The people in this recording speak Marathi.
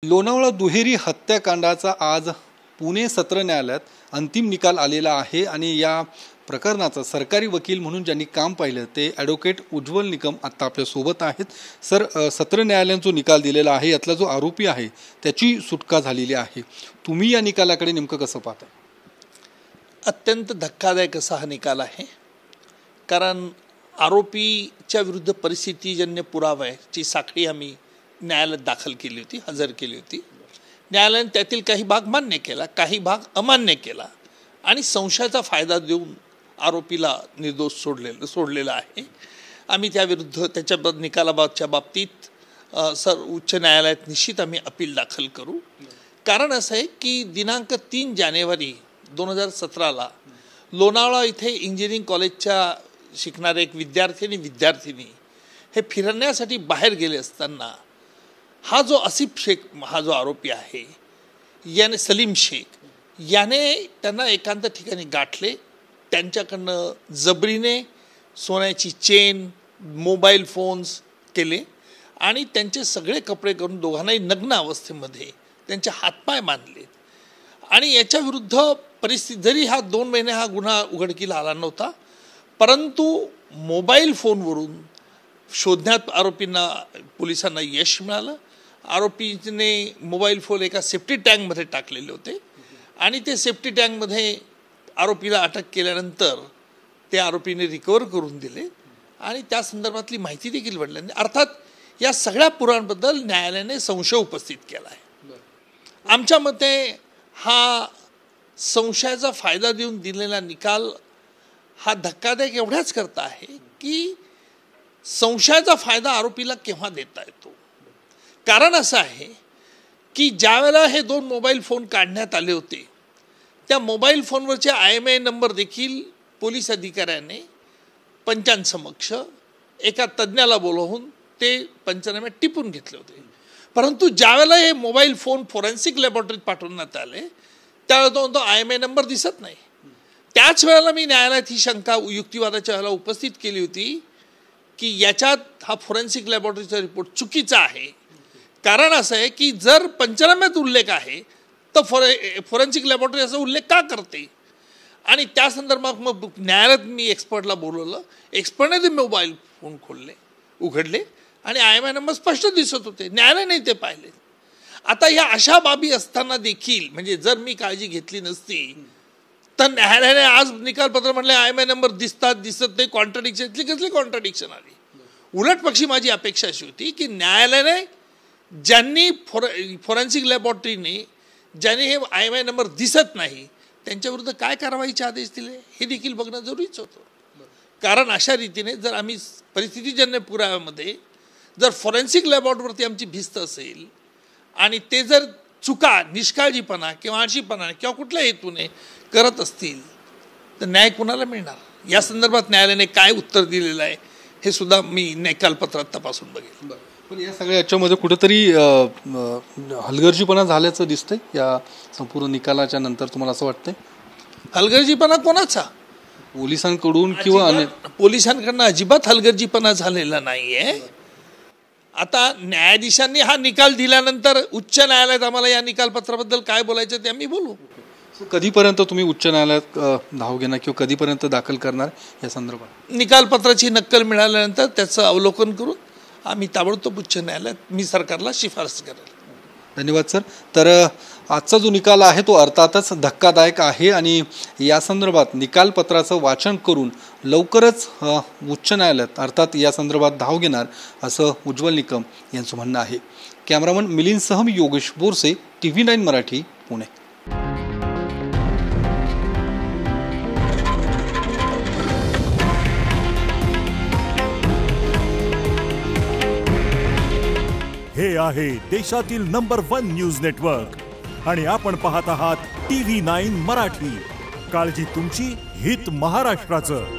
लोणावळा दुहेरी हत्याकांडाचा आज पुणे सत्र न्यायालयात अंतिम निकाल आलेला आहे आणि या प्रकरणाचा सरकारी वकील म्हणून ज्यांनी काम पाहिलं ते ॲडव्होकेट उज्ज्वल निकम आता आपल्या सोबत आहेत। सर, सत्र न्यायालयाने जो निकाल दिलेला आहे यातला जो आरोपी आहे त्याची सुटका झालेली आहे, तुम्ही या निकालाकडे नेमकं कसं पाहता? अत्यंत धक्कादायक असा हा निकाल आहे, कारण आरोपीच्या विरुद्ध परिस्थितीजन्य पुराव्याची साखळी आम्ही न्यायालयात दाखल केली होती, हजर केली होती। न्यायालयाने त्यातील काही भाग मान्य केला, काही भाग अमान्य केला आणि संशयाचा फायदा देऊन आरोपीला निर्दोष सोडलेला आहे। आम्ही त्याविरुद्ध त्याच्या निकालाबाबतच्या बाबतीत उच्च न्यायालयात निश्चित आम्ही अपील दाखल करू। कारण असं आहे की दिनांक 3 जानेवारी 2017ला लोणावळा इथे इंजिनिअरिंग कॉलेजच्या शिकणारे एक विद्यार्थिनी हे फिरण्यासाठी बाहेर गेले असताना हा जो आसिफ शेख हा जो आरोपी आहे याने सलीम शेख याने त्यांना एकांत ठिकाणी गाठले, त्यांच्याकडनं जबरीने सोन्याची चेन, मोबाईल फोन्स केले आणि त्यांचे सगळे कपडे करून दोघांनाही नग्न अवस्थेमध्ये त्यांचे हातपाय बांधले। आणि याच्या विरुद्ध परिस्थिती जरी हा 2 महिने हा गुन्हा उघडकीला आला नव्हता, परंतु मोबाईल फोनवरून शोधण्यात पोलिसांना यश मिळालं। आरोपीने मोबाईल फोन एका सेफ्टी टँकमध्ये टाकलेले होते आणि ते सेफ्टी टँकमध्ये आरोपीला अटक केल्यानंतर ते आरोपीने रिकवर करून दिले आणि त्या संदर्भातली माहिती देखील मिळाली। अर्थात या सगळ्या पुराव्यांबद्दल न्यायालयाने संशय उपस्थित केला आहे। आमच्या मते हा संशयाचा फायदा देऊन दिलेला निकाल हा धक्कादायक एवढ्याच करता आहे की संशयाचा फायदा आरोपीला केव्हा देता येतो। कारण असं आहे की ज्यावेळेला हे 2 मोबाईल फोन काढण्यात आले होते त्या मोबाईल फोनवरचे IMEI नंबर देखील पोलीस अधिकाऱ्याने पंचांसमक्ष एका तज्ज्ञाला बोलवून ते पंचनाम्यात टिपून घेतले होते। परंतु ज्यावेळेला हे मोबाईल फोन फॉरेन्सिक लॅबोरेटरीत पाठवण्यात आले त्यावेळेला तो IMEI नंबर दिसत नाही। त्याच वेळेला मी न्यायालयात ही शंका युक्तिवादाच्या वेळेला उपस्थित केली होती की याच्यात हा फॉरेन्सिक लॅबोरेटरीचा रिपोर्ट चुकीचा आहे। कारण असं आहे की जर पंचनाम्यात उल्लेख आहे तर फॉरेन्सिक लॅबोरेटरी असा उल्लेख का करते? आणि त्या संदर्भात मग न्यायालयात मी एक्सपर्टला बोलवलं, एक्सपर्टने ते मोबाईल फोन उघडले आणि IMEI नंबर स्पष्ट दिसत होते, न्यायालयाने ते पाहिले। आता या अशा बाबी असताना देखील म्हणजे जर मी काळजी घेतली नसती तर न्यायालयाने आज निकालपत्र म्हटले IMEI नंबर दिसतात दिसत नाही, कॉन्ट्राडिक्शन कसली कॉन्ट्राडिक्शन आली। उलट पक्षी माझी अपेक्षा अशी होती की न्यायालयाने ज्यांनी फॉरेन्सिक लॅबोरेटरीने ज्याने हे IMEI नंबर दिसत नाही त्यांच्याविरुद्ध काय कारवाईचे आदेश दिले हे देखील बघणं जरुरीच होतं। कारण अशा रीतीने जर आम्ही परिस्थितीजन्य पुराव्यामध्ये जर फॉरेन्सिक लॅबोरेटरीवरती आमची भिस्त असेल आणि ते जर चुका निष्काळजीपणा किंवा आळशीपणा किंवा कुठल्या हेतूने करत असतील तर न्याय कुणाला मिळणार? या संदर्भात न्यायालयाने काय उत्तर दिलेलं आहे हे सुद्धा मी निकालपत्रात तपासून बघेल। पण या सगळ्या याच्यामध्ये कुठेतरी हलगर्जीपणा झाल्याचं दिसतंय या संपूर्ण निकालाच्या नंतर, तुम्हाला असं वाटतंय? हलगर्जीपणा कोणाचा? पोलिसांकडून किंवा पोलिसांकडनं अजिबात हलगर्जीपणा झालेला नाहीये। आता न्यायाधीशांनी हा निकाल दिल्यानंतर उच्च न्यायालयात आम्हाला या निकालपत्राबद्दल काय बोलायचं ते आम्ही बोलू। कधीपर्यंत तुम्ही उच्च न्यायालयात धाव घेणार किंवा कधीपर्यंत दाखल करणार या संदर्भात? निकालपत्राची नक्कल मिळाल्यानंतर त्याचं अवलोकन करून आम्ही ताबडतोब उच्च न्यायालयात मी सरकारला शिफारस करेल। धन्यवाद सर। तर आजचा जो निकाल आहे तो अर्थातच धक्कादायक आहे आणि या संदर्भात निकालपत्राचं वाचन करून लवकरच उच्च न्यायालयात अर्थात या संदर्भात धाव घेणार असं उज्ज्वल निकम यांचं म्हणणं आहे। कॅमेरामन मिलिंदसह मी योगेश बोरसे, TV9 मराठी, पुणे। हे आहे देशातील नंबर 1 न्यूज नेटवर्क आणि आपण पाहत आहात TV9 मराठी। काळजी तुमची, हित महाराष्ट्राचं।